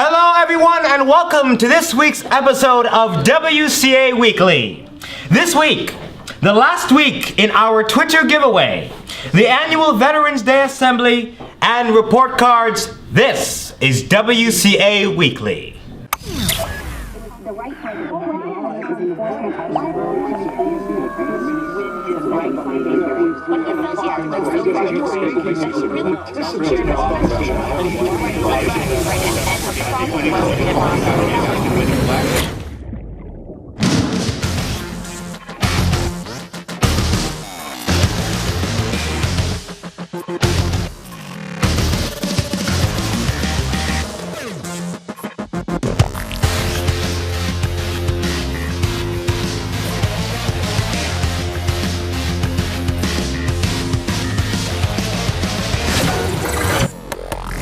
Hello, everyone, and welcome to this week's episode of WCA Weekly. This week, the last week in our Twitter giveaway, the annual Veterans Day Assembly, and report cards, this is WCA Weekly.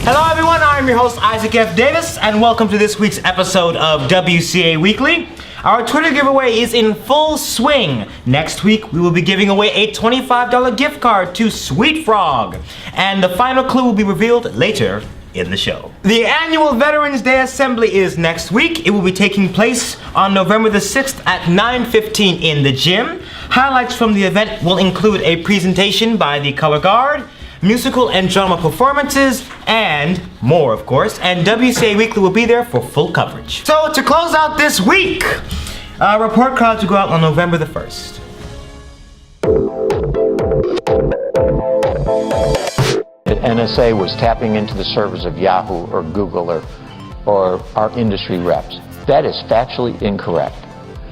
Hello everyone, I'm your host Isaac F. Davis, and welcome to this week's episode of WCA Weekly. Our Twitter giveaway is in full swing. Next week, we will be giving away a $25 gift card to Sweet Frog, and the final clue will be revealed later in the show. The annual Veterans Day Assembly is next week. It will be taking place on November the 6th at 9:15 in the gym. Highlights from the event will include a presentation by the Color Guard, musical and drama performances, and more, of course. And WCA Weekly will be there for full coverage. So to close out this week, report cards will go out on November the 1st. NSA was tapping into the servers of Yahoo or Google or our industry reps. That is factually incorrect.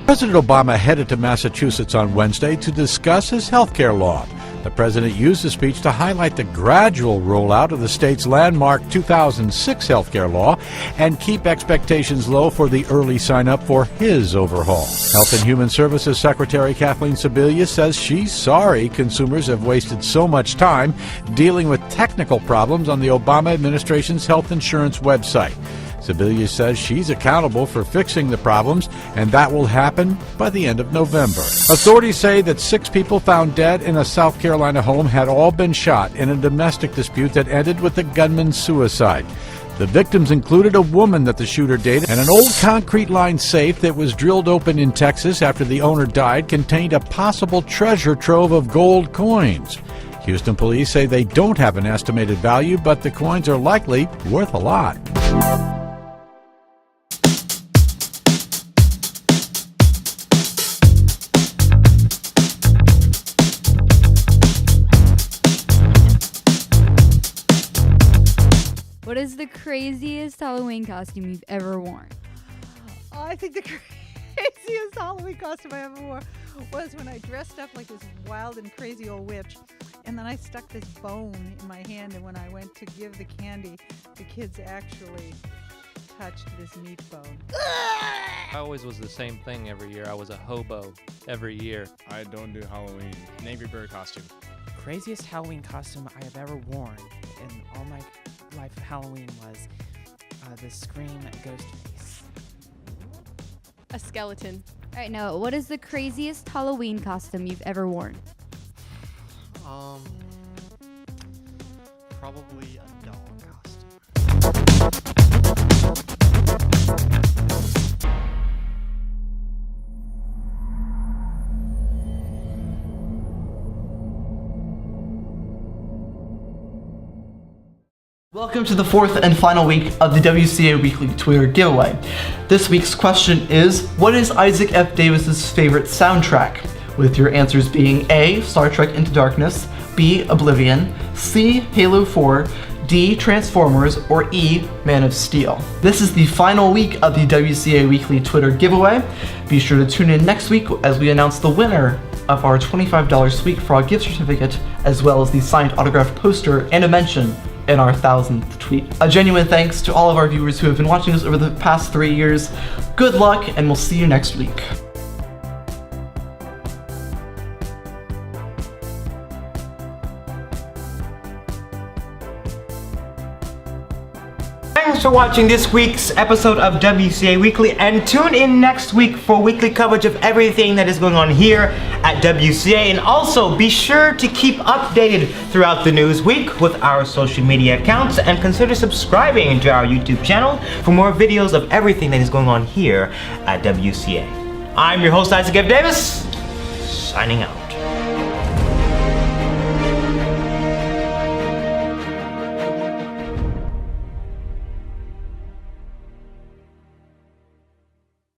President Obama headed to Massachusetts on Wednesday to discuss his health care law. The president used the speech to highlight the gradual rollout of the state's landmark 2006 health care law and keep expectations low for the early sign-up for his overhaul. Health and Human Services Secretary Kathleen Sebelius says she's sorry consumers have wasted so much time dealing with technical problems on the Obama administration's health insurance website. Sebelius says she's accountable for fixing the problems, and that will happen by the end of November. Authorities say that 6 people found dead in a South Carolina home had all been shot in a domestic dispute that ended with the gunman's suicide. The victims included a woman that the shooter dated, and an old concrete-lined safe that was drilled open in Texas after the owner died contained a possible treasure trove of gold coins. Houston police say they don't have an estimated value, but the coins are likely worth a lot. What is the craziest Halloween costume you've ever worn? Oh, I think the craziest Halloween costume I ever wore was when I dressed up like this wild and crazy old witch, and then I stuck this bone in my hand, and when I went to give the candy, the kids actually touched this meat bone. I always was the same thing every year. I was a hobo every year. I don't do Halloween. Navy bird costume. Craziest Halloween costume I have ever worn in all my life of Halloween was the Scream ghost face. A skeleton. All right, Noah, what is the craziest Halloween costume you've ever worn? Probably a doll costume. Welcome to the fourth and final week of the WCA Weekly Twitter giveaway. This week's question is, what is Isaac F. Davis's favorite soundtrack? With your answers being A, Star Trek Into Darkness, B, Oblivion, C, Halo 4, D, Transformers, or E, Man of Steel. This is the final week of the WCA Weekly Twitter giveaway. Be sure to tune in next week as we announce the winner of our $25 Sweet Frog gift certificate, as well as the signed autographed poster and a mention in our 1000th tweet. A genuine thanks to all of our viewers who have been watching us over the past 3 years. Good luck, and we'll see you next week. Thanks for watching this week's episode of WCA Weekly, and tune in next week for weekly coverage of everything that is going on here at WCA. And also be sure to keep updated throughout the news week with our social media accounts, and consider subscribing to our YouTube channel for more videos of everything that is going on here at WCA. I'm your host, Isaac F. Davis, signing out.